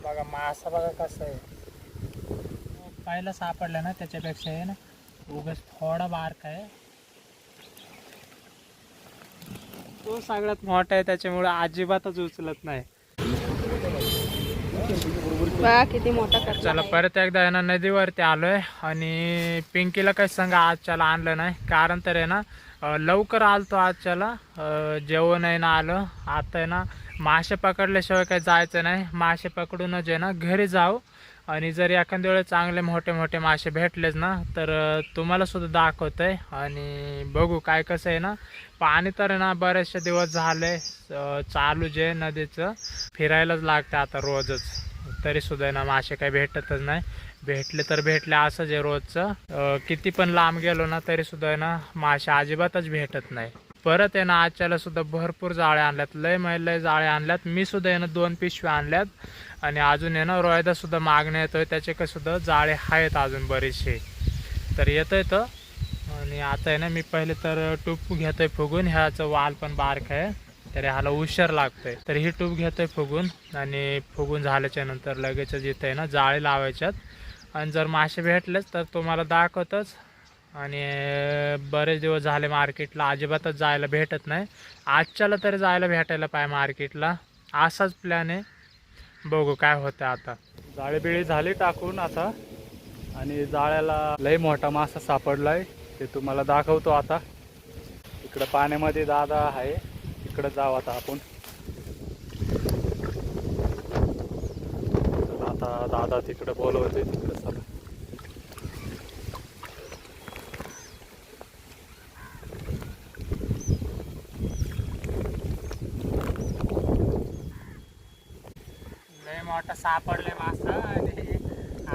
बघा मासा बघा कसं आहे. पहिला सापडला ना त्याच्यापेक्षा आहे ना उगाच थोडा बारका आहे. तो सगळ्यात मोठा आहे त्याच्यामुळे अजिबातच उचलत नाही. बघा किती मोठा करला चला आहे. परत एकदा आहे ना नदीवरती आलोय आणि पिंकीला काही संग आजच्याला आणलं नाही कारण तर आहे ना लवकर आलतो आजच्याला. जेवण आहे ना आलं. आता आहे ना मासे पकडल्याशिवाय काही जायचं नाही. मासे पकडूनच आहे ना घरी जाऊ आणि जर एखाद्या वेळेस चांगले मोठे मोठे मासे भेटलेच ना तर तुम्हाला सुद्धा दाखवतंय आणि बघू काय कसं आहे ना. पाणी तर आहे ना बरेचसे दिवस झाले चालू जे नदीचं फिरायलाच लागतं आता रोजच. तरी सुद्धा ना मासे काही भेटतच नाही. भेटले तर भेटले असंच आहे रोजचं. किती पण लांब गेलो ना तरी सुद्धा आहे ना मासे अजिबातच भेटत नाही. परत आहे ना आजच्याला सुद्धा भरपूर जाळे आणल्यात. लय जाळे आणल्यात. मी सुद्धा आहे ना 2 पिशव्या आणल्यात आणि अजून आहे ना रोयदा सुद्धा मागण्या येतोय त्याचे सुद्धा जाळे आहेत अजून बरेचसे. तर येतोय तर आणि आता आहे ना मी पहिले तर टूप घेतोय फुगून. ह्याचं वाल पण बारक आहे तर ह्याला उशीर लागतोय. तर ही टूप घेतोय फुगून आणि फुगून झाल्याच्या नंतर लगेचच इथे आहे ना जाळे लावायच्यात आणि जर मासे भेटलेच तर तुम्हाला दाखवतच. आणि बरेच दिवस झाले मार्केटला अजिबातच जायला भेटत नाही. आजच्याला तरी जायला भेटायला पाहिजे मार्केटला. असाच प्लॅन आहे. बघू काय होतं आता. जाळी बिळी झाली टाकून आता आणि जाळ्याला लई मोठा मासा सापडलाय ते तुम्हाला दाखवतो आता. इकडं पाण्यामध्ये दादा आहे तिकडं जाऊ आता आपण. आता दादा तिकडे बोलवते तिकडे चला. लय मोठा सापडले मासा आणि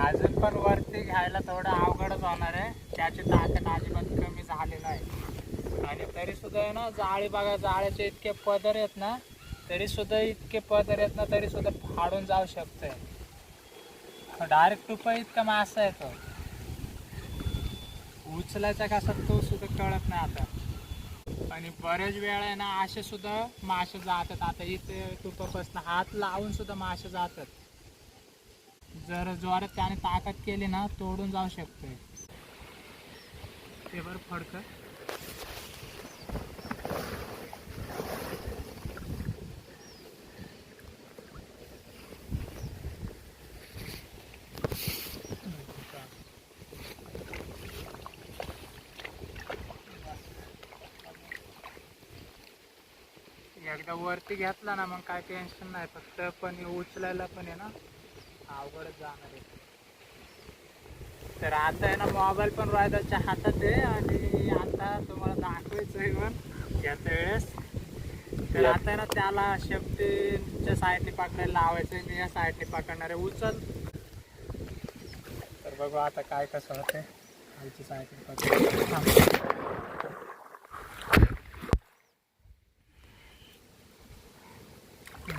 अजून पण वरती घ्यायला थोडं अवघडच होणार आहे. त्याची ताकद अजिबात कमी झालेलं आहे आणि तरी सुद्धा आहे ना जाळी बघा. जाळ्याचे इतके पदर आहेत ना तरी सुद्धा इतके पदर आहेत ना तरी सुद्धा फाडून जाऊ शकतोय. डायरेक्ट टुपा इतका मासा आहे तो. उचलायचा कसा तो सुद्धा कळत नाही आता. आणि बऱ्याच वेळा आहे ना असे सुद्धा मासे जातात. आता इथे टुपापासून हात लावून सुद्धा मासे जातात. जर जोरात त्याने ताकद केली ना तोडून जाऊ शकतोय. ते बरं फडक एकदा वरती घेतला ना मग काय टेन्शन नाही. फक्त पण उचलायला पण आहे ना अवघडच जाणार आहे. तर आता आहे ना मोबाईल पण रायदाच्या हातात आहे आणि आता तुम्हाला दाखवायचं आहे पण याच्या वेळेस. तर आता आहे ना त्याला शेपटीच्या साईडने पकडायला लावायचं आहे. मी या साईडने पकडणार आहे. उचल. तर बघू आता काय कसं होते. खालची साईडने पकड.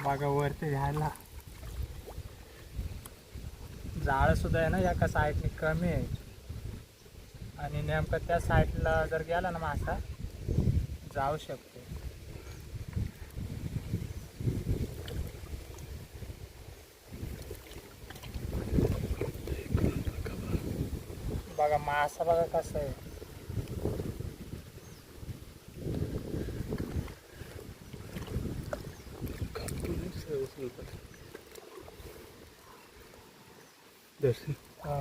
बघा वरती घ्यायला जाळं सुद्धा आहे ना एका साईडने कमी आहे आणि नेमकं त्या साईडला जर गेला ना मासा जाऊ शकतो. बघा मासा बघा कसं आहे. हां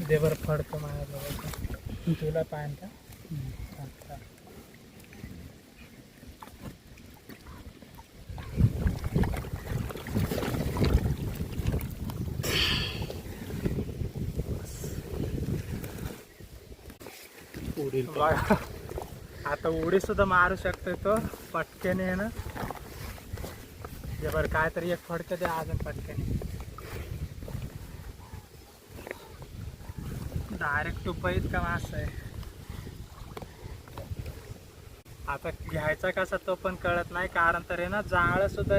देवर फडकं माझ्या तुला पाहिजे का. आता उडी सुद्धा मारू शकतोय तो पटकेने आहे ना. जे बरं काय तरी एक फडकं द्या अजून पटकेने. डायरेक्ट टुपा इतका मासा आहे. आता घ्यायचा कसा तो पण कळत नाही कारण तर आहे ना जाळं सुद्धा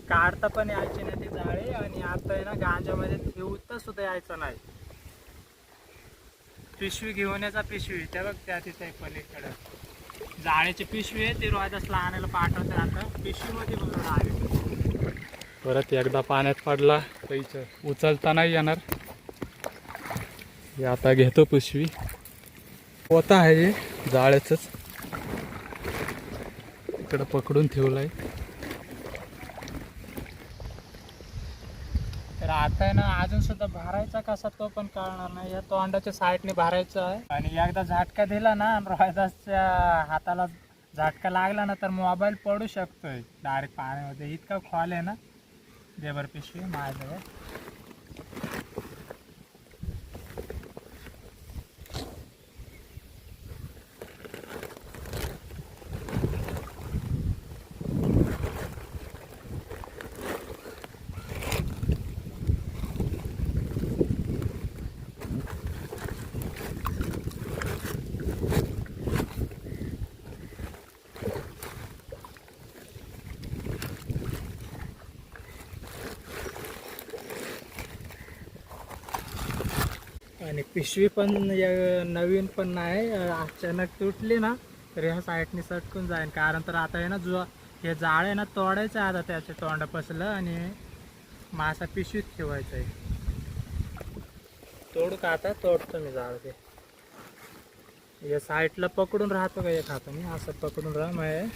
काढता पण यायची नाही ती जाळी आणि आता आहे ना गांजामध्ये ठेवता सुद्धा यायचं नाही. पिशवी घेऊन याचा पिशवी त्या बघ त्या तिथे पलीकडं जाळ्याची पिशवी आहे ती रोहिदासला आणायला पाठवते आता पिशवीमध्ये भरून आहे. परत एकदा पाण्यात पडला तर इथं उचलता नाही येणार. हे आता घेतो पिशवी. पोता आहे हे जाळ्याचंच, इकडं पकडून ठेवलंय. तर आता आहे ना अजून सुद्धा भरायचा कसा तो पण कळणार नाही. या तोंडाच्या साईडने भरायचं आहे आणि एकदा झटका दिला ना आणि रोहिदासच्या हाताला झटका लागला ना तर मोबाईल पडू शकतोय डायरेक्ट पाण्यामध्ये. इतका खोल आहे ना. देबर पिशवी माझ्याजवळ. आणि पिशवी पण नवीन पण नाही. अचानक तुटली ना तर ह्या साईडने सटकून जाईल. कारण तर आता आहे ना जो हे जाळ आहे ना तोडायचं आहे आता त्याच्या तोंडापासलं आणि मासा पिशवीत ठेवायचं आहे. तोडू का आता? तोडतो मी जाळ ते. या साईडला पकडून राहतो का एक हाताने असं पकडून राहा मग.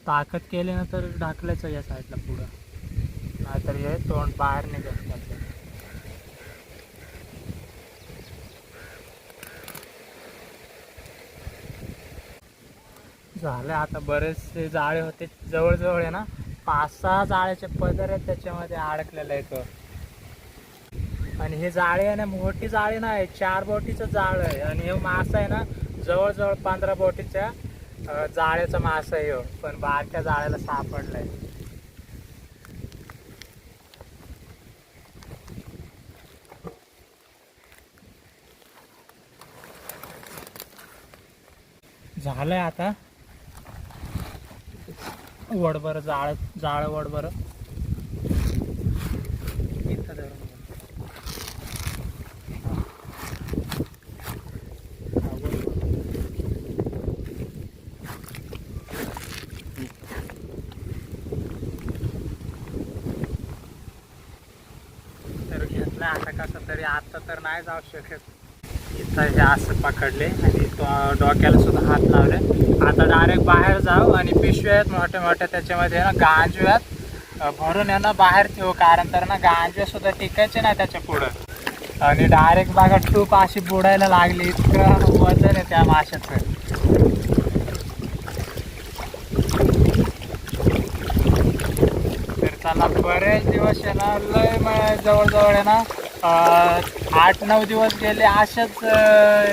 ताकद केली ना तर ढाकलायचं या साईडला पुढं, नाहीतर हे तोंड बाहेर निघत त्याचं. झालं आता. बरेचसे जाळे होते जवळजवळ आहे ना 5-6 जाळ्याचे पदर आहेत त्याच्यामध्ये अडकलेलं आहे तो. आणि हे जाळे आहे ना मोठी जाळी नाही, 4 बोटीचं जाळ आहे. आणि हे मासा आहे ना जवळजवळ 15 बोटीच्या जाळ्याचा मासा आहे हो. पण बारक्या जाळ्याला सापडलाय. झालंय आता. वडबर जाळ जाळ वडबर इथं धरून. तर घेतलं आता कसं तरी. आता तर नाही जाऊ शकत. इथं हे असं पकडले आणि तो डोक्याला सुद्धा हात लावले. आता डायरेक्ट बाहेर जाऊ आणि पिशव्या आहेत मोठ्या मोठ्या त्याच्यामध्ये ना गांजव्यात भरून यांना बाहेर ठेवू. कारण तर ना गांजव्या सुद्धा टिकायचे नाही त्याच्या पुढं. आणि डायरेक्ट बघा टूप अशी बुडायला लागली. इतकं वजन आहे त्या माशाचं. तर चला बरेच दिवस आहे ना लय जवळजवळ आहे ना 8-9 दिवस गेले असेच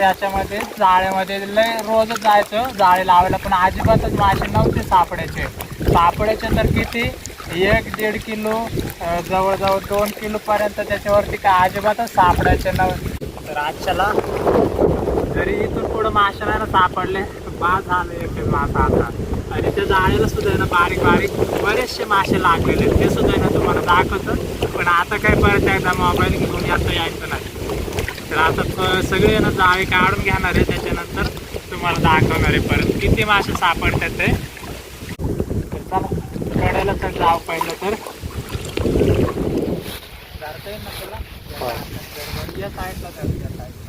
याच्यामध्ये जाळ्यामध्ये. लय रोजच जायचं जाळे लावायला पण अजिबातच मासे नव्हते सापडायचे तर किती 1-1.5 किलो जवळजवळ 2 किलोपर्यंत त्याच्यावरती काय अजिबातच सापडायचे नव्हते. तर आजच्याला जरी इथून पुढं मासे नाही ना सापडले बाद झालं एक मासा आता. आणि त्या जाळ्याला सुद्धा आहे ना बारीक बारीक बरेचसे मासे लागलेले ते सुद्धा आहे ना तुम्हाला दाखवतं. पण आता काय परत एकदा मोबाईल घेऊन यायचं नाही. तर आता सगळे ना जाळे काढून घेणार आहे त्याच्यानंतर तुम्हाला दाखवणार आहे परत किती मासे सापडतात ते. चला कडेला तर जाऊ पहिलं तर. धरता येईल ना तुला या साईडला धर. या साईडला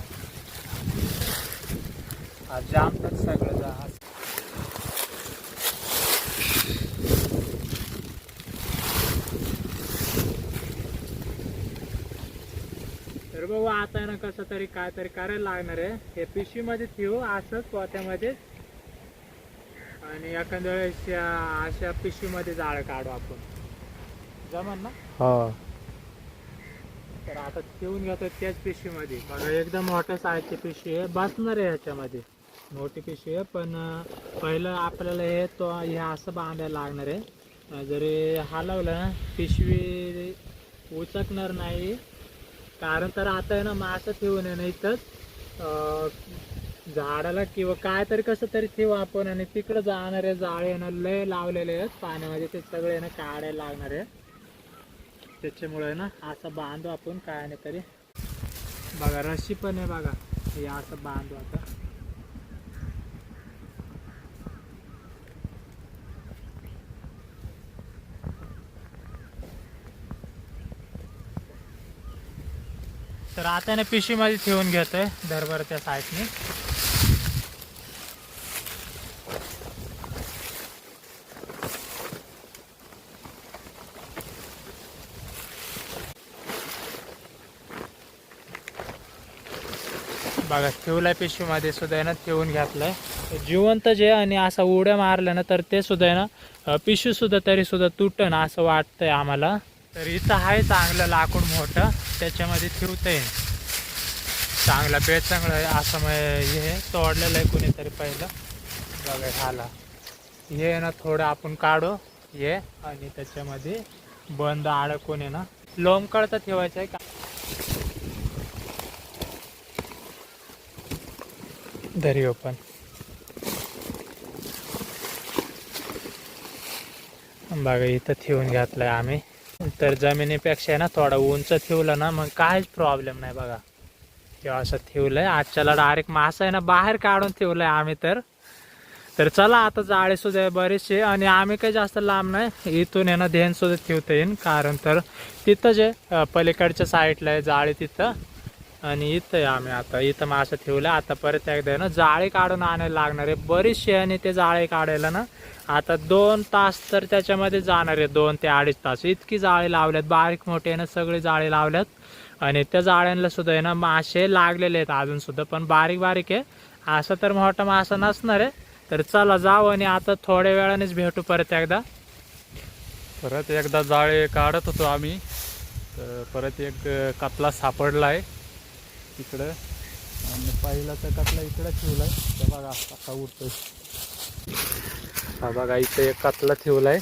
जाम तर सगळं जहाज. तर बाबा आता ना कसं तरी काय तरी करायला लागणार आहे. हे पिशवीमध्ये ठेवू असंच पोत्यामध्ये आणि एखाद्या वेळेस अशा पिशवीमध्ये जाळं काढू आपण. जमन ना? हा. तर आता ठेवून घेतो त्याच पिशवीमध्ये. बघा एकदम मोठ्या साईजची पिशवी आहे. बसणार आहे ह्याच्यामध्ये. मोठी पिशवी आहे पण पहिलं आपल्याला हे असं बांधायला लागणार आहे. जरी हलवलं ना पिशवी उचकणार नाही. कारण तर आता आहे ना मासं ठेवून आहे ना इथंच झाडाला किंवा काय तरी कसं तरी ठेवू आपण. आणि तिकडे जाणारे जाळे ना लय लावलेले आहेत पाण्यामध्ये, ते सगळे ना काढायला लागणार आहे. त्याच्यामुळे ना असं बांधू आपण काय नाही तरी. बघा रस्सी पण आहे बघा, हे असं बांधू आता. तर आता ना पिशवीमध्ये ठेवून घेतोय दरबार त्या साईडने. बघा ठेवलाय पिशवीमध्ये सुद्धा आहे ना, ठेवून घेतलाय जिवंत जे. आणि असं उड्या मारल्या ना तर ते सुद्धा आहे ना पिशवी सुद्धा तरी सुद्धा तुटन असं वाटतंय आम्हाला. तर इथं आहे चांगलं लाकूड मोठं, त्याच्यामध्ये ठेवता येईल. चांगला बेड चांगलं आहे असं हे तोडलेलं आहे कुणीतरी पहिलं. बघा झाला हे ना, थोडं आपण काढू हे. आणि त्याच्यामध्ये बंद अडकून आहे ना लोंबकळतं ठेवायचं आहे का. दरी ओपन. बघा इथं ठेवून घातलंय आम्ही. तर जमिनीपेक्षा आहे ना थोडा उंच ठेवलं ना मग काहीच प्रॉब्लेम नाही. बघा किंवा असं ठेवलंय. आजच्याला डायरेक्ट मासा आहे ना बाहेर काढून ठेवलंय आम्ही. तर चला आता जाळे सुद्धा बरेचसे. आणि आम्ही काही जास्त लांब नाही, इथून आहे ना ध्यान सुद्धा ठेवता येईल. कारण तर तिथं जे पलीकडच्या साईडला आहे जाळे तिथं. आणि इथं आहे आम्ही आता इथं मासा ठेवलं. आता परत एकदा आहे ना जाळे काढून आणायला लागणार आहे बरीचसे. आणि ते जाळे काढायला ना आता 2 तास तर त्याच्यामध्ये जाणार आहे, 2 ते 2.5 तास. इतकी जाळे लावल्यात, बारीक मोठे आहे ना सगळे जाळे लावल्यात. आणि त्या जाळ्यांना सुद्धा आहे ना मासे लागलेले आहेत अजून सुद्धा, पण बारीक बारीक आहे. असं तर मोठा मासा नसणार आहे. तर चला जाऊ आणि आता थोड्या वेळानेच भेटू परत एकदा. परत एकदा जाळे काढत होतो आम्ही, तर परत एक कतला सापडला आहे इकडं. आणि पहिला तर कतला इकडं ठेवला आहे, तर बघा असा उडतोय. हा बघा इथं एक कतला ठेवला आहे.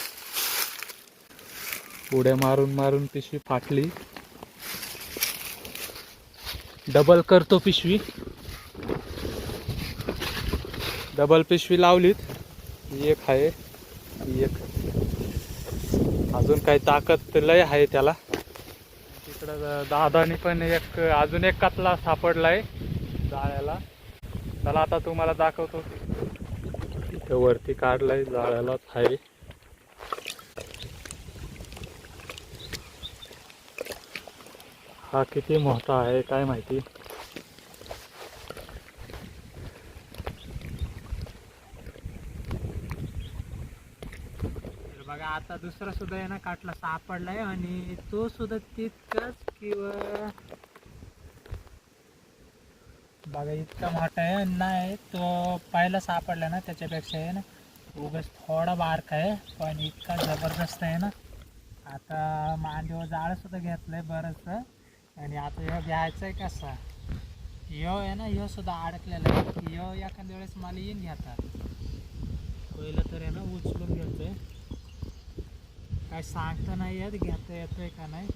उड्या मारून मारून पिशवी फाटली. डबल करतो पिशवी. डबल पिशवी लावलीत. एक आहे एक, अजून काही ताकद लय आहे त्याला. तिकडं दादानी पण अजून एक कतला सापडलाय जाळ्याला. चला आता तुम्हाला दाखवतो. इथं वरती काढलाय जाळ्यालाच आहे. हा किती मोठा आहे काय माहिती. बघा आता दुसरा सुद्धा आहे ना काटला सापडलाय. आणि तो सुद्धा तितकाच किंवा बघा इतका मोठा आहे नाही. तो पहिला सापडला ना त्याच्यापेक्षा आहे ना उगाच थोडा बारका आहे, पण इतका जबरदस्त आहे ना. आता मांडीवर जाळं सुद्धा घेतलंय बरंच. आणि आता ह्यो घ्यायचा आहे कसा. ह्यो आहे ना ह्यो सुद्धा अडकलेला आहे. ह्यो एखाद्या वेळेस मला येईन घ्याता. पहिलं तर आहे ना उचलून घ्यायचंय, काय सांगता नाही येत घेता येतोय का नाही.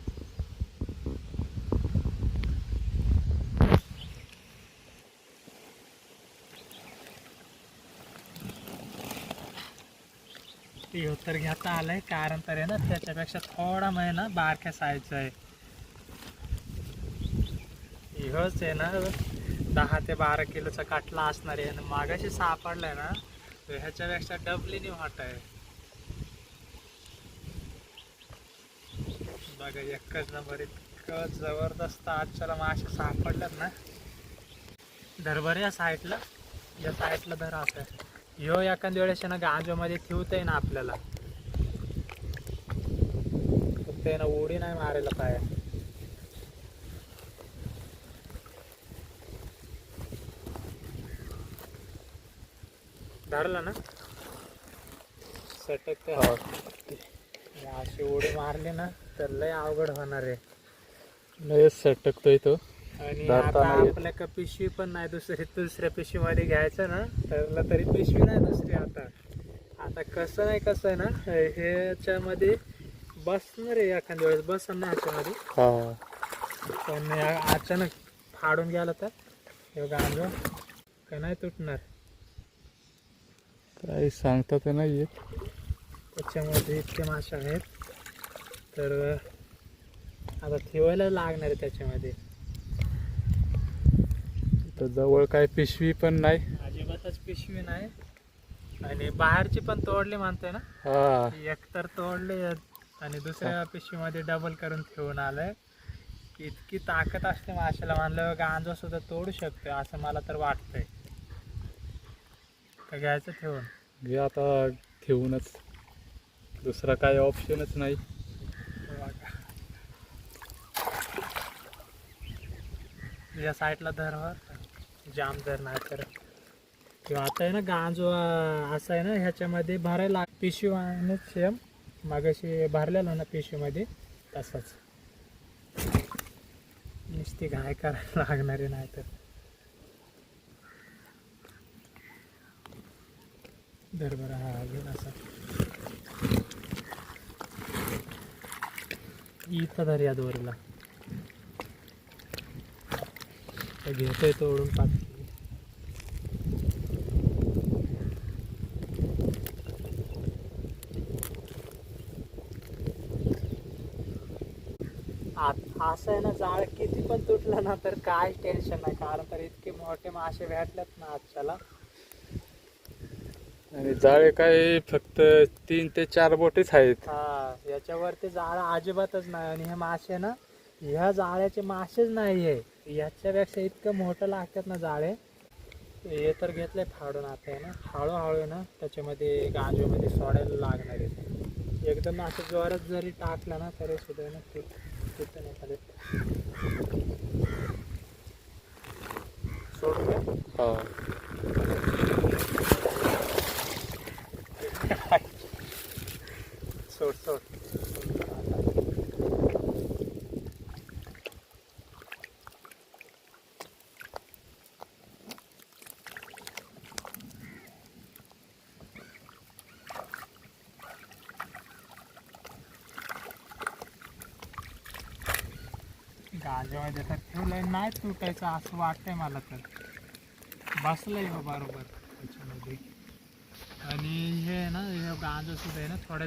ह्यो तर घेता आलाय, कारण तर आहे ना त्याच्यापेक्षा थोडा महिना बारक्या साईजचा आहे. ह्योच आहे ना 10 ते 12 किलोचा काटला असणार आहे. आणि मागाशी सापडलाय ना तर ह्याच्यापेक्षा डबलीने मोठा आहे. बघा एकच नंबर, इतकं जबरदस्त आजच्याला मासे सापडल्यात ना. धरभर या साईडला धर असं. ह्यो एखाद्या वेळेस ना गांजामध्ये ठेवता येईल ना आपल्याला. फक्त ना उडी नाही मारायला पाय. धरला ना सटक. अशी उडी मारली ना तर लय अवघड होणार आहे. लय सटकतोय तो. आणि आता आपल्या का पिशवी पण नाही दुसऱ्या पिशवीमध्ये घ्यायचं ना तर तरी पिशवी नाही दुसरी. आता कसं आहे ना ह्याच्यामध्ये बसणार आहे एखाद्या वेळेस, बसन ना ह्याच्यामध्ये. पण अचानक फाडून गेला तर हे गांजो का नाही तुटणार? काही सांगता तर नाही येत. त्याच्यामध्ये इतके मासे आहेत तर आता ठेवायला लागणार आहे त्याच्यामध्ये. तर जवळ काय पिशवी पण नाही. अजिबातच पिशवी नाही आणि बाहेरची पण तोडली म्हणते ना. हा एक तर तोडले आणि दुसऱ्या पिशवीमध्ये डबल करून ठेवून आलंय. इतकी ताकद असते माशाला म्हणलं गांजा सुद्धा तोडू शकतो असं मला तर वाटतंय. तर घ्यायचं ठेवून. घे आता ठेवूनच, दुसरा काही ऑप्शनच नाही. या साईडला धरवर जाम धर नाही तर किंवा आता आहे ना गांजो असं आहे ना ह्याच्यामध्ये भरायला पिशवी सेम मागाशी भरलेला ना पिशवीमध्ये तसंच. नुसती घाय करायला लागणारी नाही तर. धर बरं. हा घेऊन असं इथं धर या दोरीला. घेतोय तोडून पाच. असं आहे ना जाळ किती पण तुटलं ना तर काय टेन्शन नाही कारण तर इतके मोठे मासे भेटलेत ना आजच्याला. आणि जाळे काय फक्त 3 ते 4 बोटीच आहेत. हा याच्यावरती जाळ अजिबातच नाही आणि हे मासे ना ह्या जाळ्याचे मासेच नाही आहे याच्यापेक्षा इतकं मोठं लागतात ना जाळे. हे तर घेतलंय फाडून आता आहे ना हळूहळू ना त्याच्यामध्ये गांजोमध्ये सोडायला लागणार आहे. एकदम असं जोरात जरी टाकला ना तरी सुद्धा ना तिथं नाही खाली सोडून द्या. हा सोड सोड. गांजामध्ये तर ठेवलंय नाही तुटायचं असं वाटतंय मला तर. बसलंय हो बरोबर त्याच्यामध्ये. आणि हे आहे ना हे गांजा सुद्धा आहे ना थोडं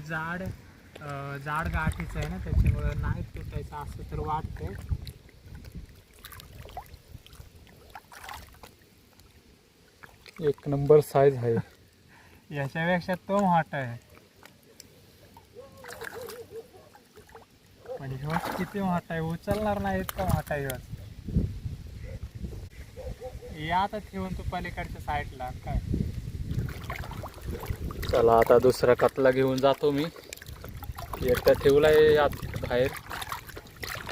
जाड गाठीचं आहे ना त्याच्यामुळं नाही तुटायचं असं तर वाटतंय. एक नंबर साईज आहे. याच्यापेक्षा तो मोठा आहे पण ह्योच किती मोठा आहे उचलणार नाही इतका मोठा आहे ह्योच. या आता ठेवून तू पलीकडच्या साईडला काय. चला आता दुसरा कतला घेऊन जातो मी. एकटा ठेवलाय आत बाहेर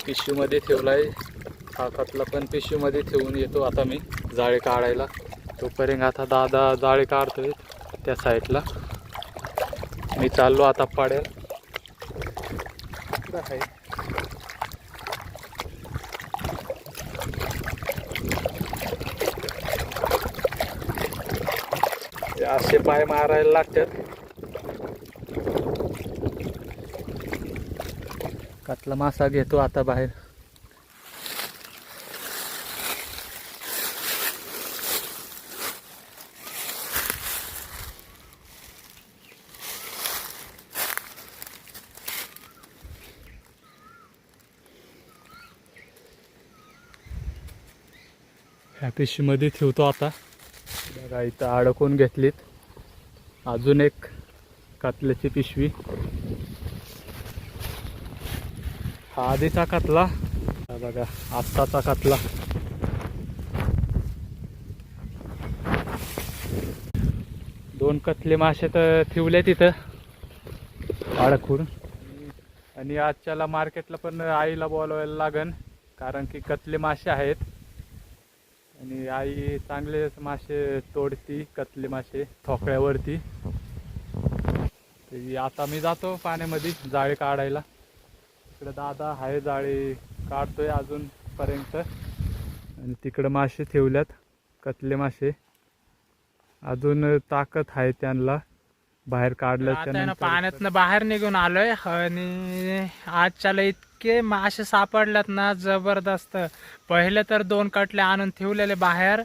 पिशवीमध्ये ठेवलाय. हा कतला पण पिशवीमध्ये ठेवून येतो आता मी जाळे काढायला. तोपर्यंत आता दादा जाळे काढतोय त्या साईडला. मी चाललो आता पाड्याला. आहे असे पाय मारायला लागतात. कतला मासा घेतो आता बाहेर. ह्या पिशवीमध्ये ठेवतो आता. बघा इथं अडकून घेतलीत. अजून एक कतल्याची पिशवी. हा आधीचा कतला. हा बघा आत्ताचा कतला. दोन कतले मासे तर ठेवले तिथं अडकून. आणि आजच्याला मार्केटला पण आईला बोलवायला लागन कारण की कतले मासे आहेत आणि आई चांगले मासे तोडती कतले मासे ठोकळ्यावरती. आता मी जातो पाण्यामध्ये जाळे काढायला. इकडे दादा आहे जाळी काढतोय अजूनपर्यंत. आणि तिकडं मासे ठेवल्यात कतले मासे. अजून ताकद आहे त्यांना बाहेर काढल्याच्या. पाण्यातनं बाहेर निघून आलोय आणि आजच्याला इतके मासे सापडल्यात ना जबरदस्त. पहिले तर 2 कटले आणून ठेवलेले बाहेर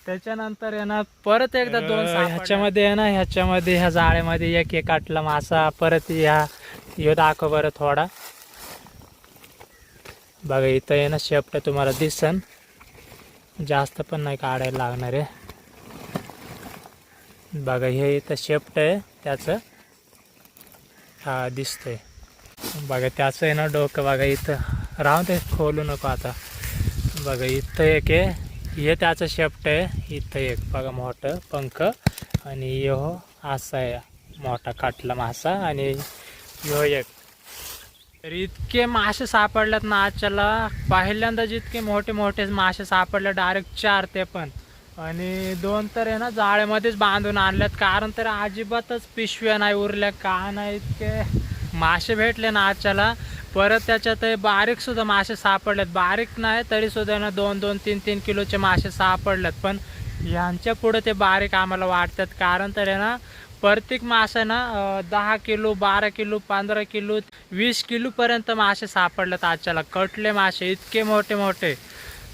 त्याच्यानंतर आहे ना परत एकदा दोन ह्याच्यामध्ये आहे ना, ह्याच्यामध्ये ह्या जाळ्यामध्ये एक आटला मासा परत ह्यो दाखव बरं थोडा. बघा इथं आहे ना शेपट तुम्हाला दिसन, जास्त पण नाही काढायला लागणार आहे. बघा हे इथं शेपट आहे त्याचं, हा दिसतंय. बघा त्याचं आहे ना डोकं बघा इथं, राहून ते खोलू नको आता. बघा इथं एक आहे, हे त्याचं शेपट आहे. इथं एक बघा मोठं पंख, आणि ह्यो असा आहे मोठा काटला मासा, आणि ह्यो एक. तर इतके मासे सापडल्यात ना आजच्याला, पहिल्यांदा जितके मोठे मोठे मासे सापडले डायरेक्ट 4 ते पण, आणि 2 तर आहे ना जाळ्यामध्येच बांधून आणल्यात. कारण तर अजिबातच पिशव्या नाही उरल्या, का नाही इतके मासे भेटले ना आजच्याला. परत त्याच्यात बारीक सुद्धा मासे सापडलेत, बारीक नाही तरी सुद्धा ना 2-2, 3-3 किलोचे मासे सापडलेत. पण यांच्या पुढे ते बारीक आम्हाला वाटतात, कारण तर आहे ना प्रत्येक मासा ना 10 किलो, 12 किलो, 15 किलो, 20 किलो पर्यंत मासे सापडलेत आजच्याला, कटले मासे इतके मोठे मोठे.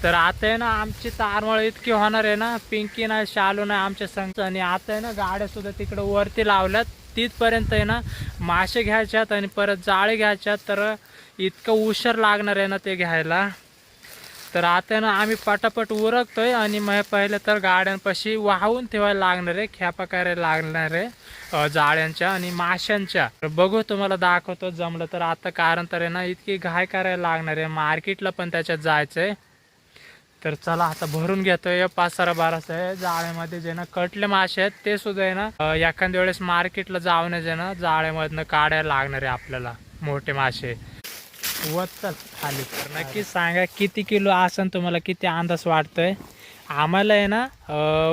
तर आता आहे ना आमची तारमळ इतकी होणार आहे ना, पिंकी नाही, शालू नाही आमच्या संघ, आणि आता आहे ना गाड्या सुद्धा तिकडे वरती लावल्यात, तिथपर्यंत आहे ना मासे घ्यायच्यात आणि परत जाळे घ्यायच्यात. तर इतकं उशीर लागणार आहे ना ते घ्यायला. तर आता ना आम्ही पटापट उरकतोय, आणि मग पहिले तर गाड्यांपाशी वाहून ठेवायला लागणार आहे, खेपा करायला लागणार आहे जाळ्यांच्या आणि माशांच्या. तर बघू तुम्हाला दाखवतो जमलं तर आता, कारण तर आहे ना इतकी घाय करायला लागणार आहे, मार्केटला पण त्याच्यात जायचं आहे. तर चला आता भरून घेतोय 5-12 आहे जाळ्यामध्ये. जे ना कटले मासे आहेत ते सुद्धा आहे ना एखाद्या वेळेस मार्केटला जाऊन जे ना जाळ्यामधनं काढायला लागणार आहे आपल्याला मोठे मासे. चल खाली. तर नक्कीच सांगा किती किलो असन, तुम्हाला किती अंदाज वाटतोय? आम्हाला आहे ना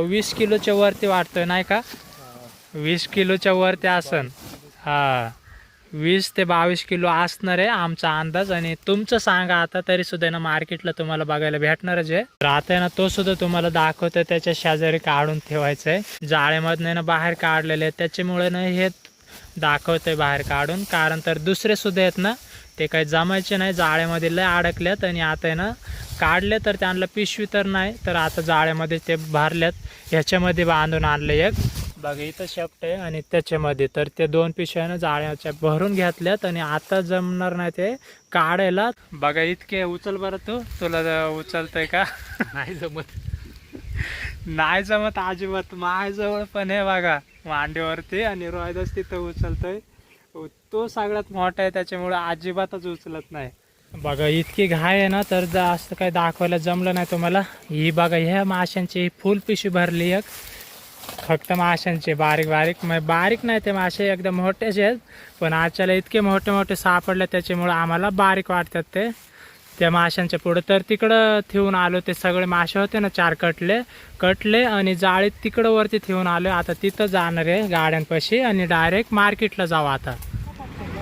20 किलोच्या वरती वाटतोय नाही का? 20 किलोच्या वरती असन. हा 20 ते 22 किलो असणार आहे आमचा अंदाज. आणि तुमचं सांगा आता, तरी सुद्धा ना मार्केटला तुम्हाला बघायला भेटणारच आहे. तर आता ना तो सुद्धा तुम्हाला दाखवतोय, त्याच्या शेजारी काढून ठेवायचं आहे. जाळ्यामधनं ना बाहेर काढलेले आहेत, त्याच्यामुळे ना हे दाखवतंय बाहेर काढून. कारण तर दुसरे सुद्धा आहेत ना ते काही जमायचे नाही, जाळ्यामध्ये लय अडकल्यात. आणि आता आहे ना काढले तर त्यांना पिशवी तर नाही, तर आता जाळ्यामध्ये ते भरल्यात. ह्याच्यामध्ये बांधून आणले एक बघा इथं शेपट आहे, आणि त्याच्यामध्ये तर ते 2 पिशव्यानं जाळ्याच्या भरून घेतल्यात. आणि आता जमणार नाही ते काढायला. बघा इतके उचल बरं, तुला उचलतंय का? नाही जमत, नाही जमत अजिबात. माझ्याजवळ पण आहे बघा मांडीवरती, आणि रोहिदास तिथं उचलतोय. तो सगळ्यात मोठा आहे, त्याच्यामुळे अजिबातच उचलत नाही. बघा इतकी घाय आहे ना, तर जास्त काही दाखवायला जमलं नाही तुम्हाला. ही बघा ह्या माशांची फुल पिशवी भरली एक, फक्त माशांचे बारीक बारीक. बारीक नाही ते मासे, एकदम मोठेच आहेत. पण आजच्याला इतके मोठे मोठे सापडले, त्याच्यामुळे आम्हाला बारीक वाटतात ते त्या माशांच्या पुढे. तर तिकडं ठेवून आलो, ते सगळे मासे होते ना 4 कटले आणि जाळीत तिकडं वरती ठेवून आलो. आता तिथं जाणार आहे गाड्यांपाशी, आणि डायरेक्ट मार्केटला जाऊ. आता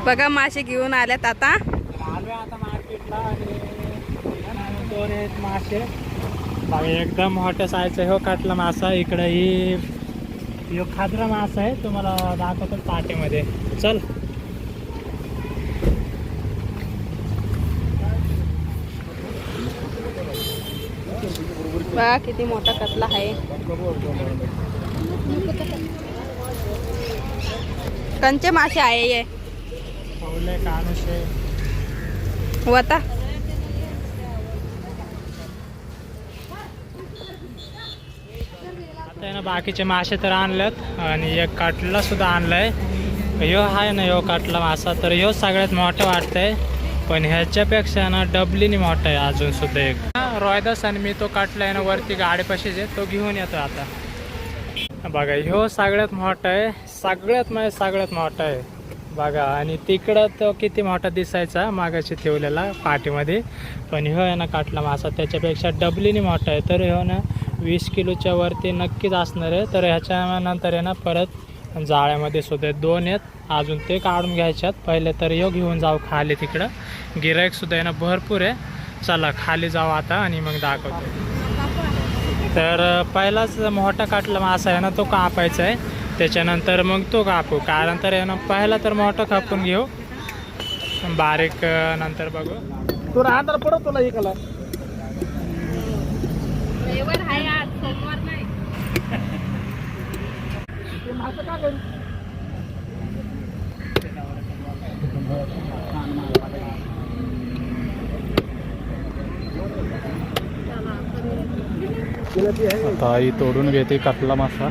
बघा मासे घेऊन आल्यात, आता आलोय आता मार्केटला. आणि 2 आहेत मासे बघा, एकदम मोठ्या साईजचा हो काटला मासा. इकडं ही खादरा मासा आहे, तुम्हाला दाखवतो पाट्यामध्ये. चल बघा किती मोठा कतला आहे. कंचे मासे आहे ये पवले कानुशे वता. आता आहे ना बाकीचे मासे तर आणलेत, आणि एक काटला सुद्धा आणलाय. ह्यो आहे ना ह्यो काटला मासा, तर ह्यो सगळ्यात मोठा वाटतंय. पण ह्याच्यापेक्षा ना डबलीने मोठा आहे अजून सुद्धा एक. रोहिदास आणि मी तो काटला आहे ना वरती गाडीपाशीच आहे, तो घेऊन येतो आता. बघा ह्यो सगळ्यात मोठा आहे, सगळ्यात मोठा आहे बघा. आणि तिकडं तो किती मोठा दिसायचा मागाशी ठेवलेला पाठीमध्ये. पण ह्यो आहे ना काटला मासा त्याच्यापेक्षा डबलीने मोठा आहे. तर ह्यो ना 20 किलोच्या वरती नक्कीच असणार आहे. तर ह्याच्यानंतर आहे ना परत जाळ्यामध्ये सुद्धा 2 आहेत अजून, ते काढून घ्यायच्यात पहिले. तर ह्यो घेऊन जाऊ खाली, तिकडं गिराईक सुद्धा आहे ना भरपूर आहे. चला खाली जाऊ आता, आणि मग दाखवतो. तर पहिलाच मोठा काटला मासा आहे ना तो कापायचा आहे, त्याच्यानंतर मग तो कापू. कारण तर आहे ना पहिला तर मोठं कापून घेऊ, बारीक नंतर बघू. तुला अंधार पडत तुला इकडला रविवार आहे आज, सोमवार नाही. आता आई तोडून घेते कतला मासा.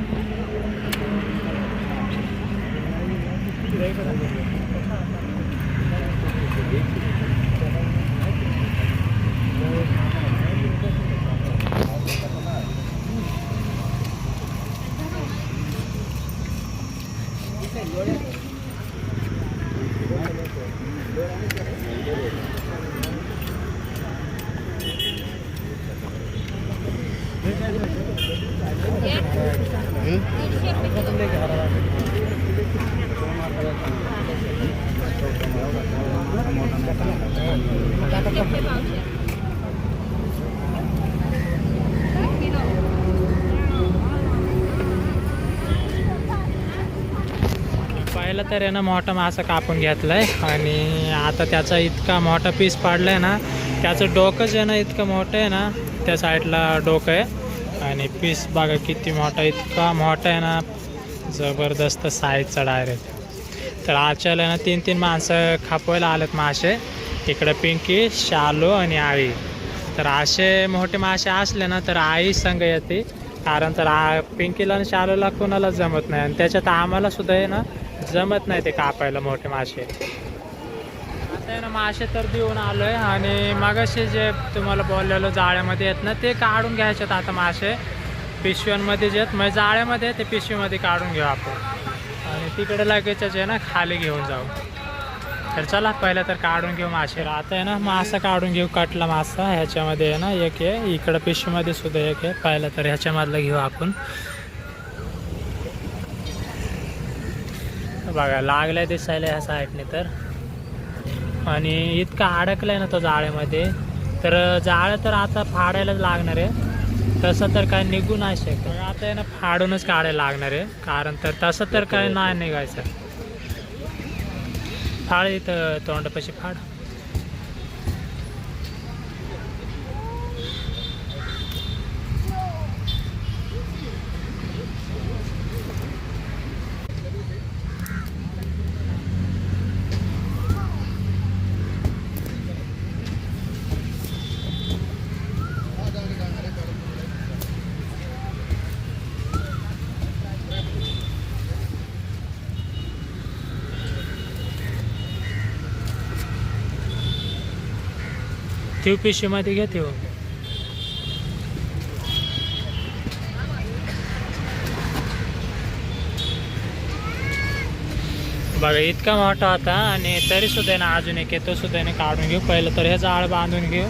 पहिला तर आहे ना मोठा मासा कापून घेतलाय आणि आता त्याचा इतका मोठा पीस पाडलाय ना, त्याचं डोकंच आहे ना इतकं मोठं आहे ना, त्या साईडला डोकं आहे आणि पीस बघा किती मोठा, इतका मोठा आहे ना, जबरदस्त साईजचा डायरेक्ट. तर आजच्याला ना 3-3 माणसं खापवायला आलेत मासे, इकडं पिंकी, शालू आणि आई. तर असे मोठे मासे असले ना तर आई संग येते, कारण तर पिंकीला आणि शालूला कोणाला जमत नाही आणि त्याच्यात आम्हाला सुद्धा आहे ना जमत नाही ते कापायला मोठे मासे. आता आहे ना मासे तर देऊन आलोय आणि मगाशी जे तुम्हाला बोललेलो जाळ्यामध्ये आहेत ना ते काढून घ्यायच्यात आता मासे पिशव्यांमध्ये जे आहेत, मग जाळ्यामध्ये ते पिशवीमध्ये काढून घेऊ आपण आणि तिकडे लगेचच आहे ना खाली घेऊन जाऊ. तर चला पहिलं तर काढून घेऊ मासे. आता आहे ना मासा काढून घेऊ, कटला मासा. ह्याच्यामध्ये आहे ना एक आहे, इकडं पिशवीमध्ये सुद्धा एक आहे. पहिलं तर ह्याच्यामधलं घेऊ आपण. बघा लागलाय दिसायला ह्या साईडने तर, आणि इतका अडकलाय ना तो जाळ्यामध्ये, तर जाळं तर आता फाडायलाच लागणार आहे. तसं तर काय निघू नाही शकत, आता आहे ना फाडूनच काढायला लागणार आहे, कारण तर तसं तर काय नाही निघायचं. फाड इथं तोंडापाशी फाड. ठेव पिशवीमध्ये घे ठेव. बघा इतका मोठा होता आणि तरी सुद्धा ना अजून एक तो सुद्धा काढून घेऊ. पहिलं तर हे जाळ बांधून घेऊ.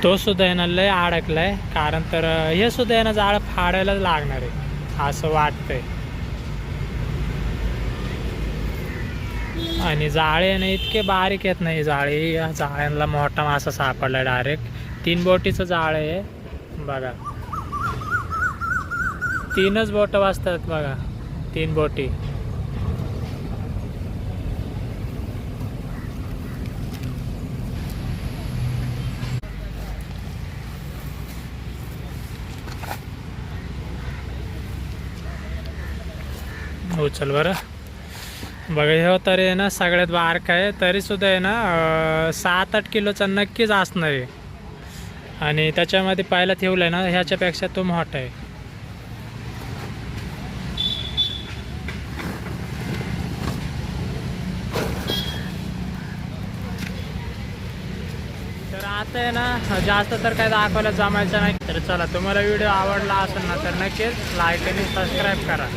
तो सुद्धा ना लय अडकलाय, कारण तर हे सुद्धा ना जाळ फाडायलाच लागणार आहे असं वाटतंय. आणि जाळे ना इतके बारीक येत नाही जाळे, या जाळ्यांना मोठा मासा सापडला डायरेक्ट. 3 बोटीचं जाळ आहे बघा, 3च बोटं वाजतात बघा, 3 बोटी. उचल बरं. बघा हे तर आहे ना सगळ्यात बारक आहे, तरी सुद्धा आहे ना 7-8 किलोचा नक्कीच असणार आहे. आणि त्याच्यामध्ये पाहायला ठेवलं आहे ना ह्याच्यापेक्षा तो मोठा आहे. तर आता आहे ना जास्त तर काय दाखवायला जमायचं नाही. तर चला, तुम्हाला व्हिडिओ आवडला असेल ना तर नक्कीच लाईक आणि सबस्क्राईब करा.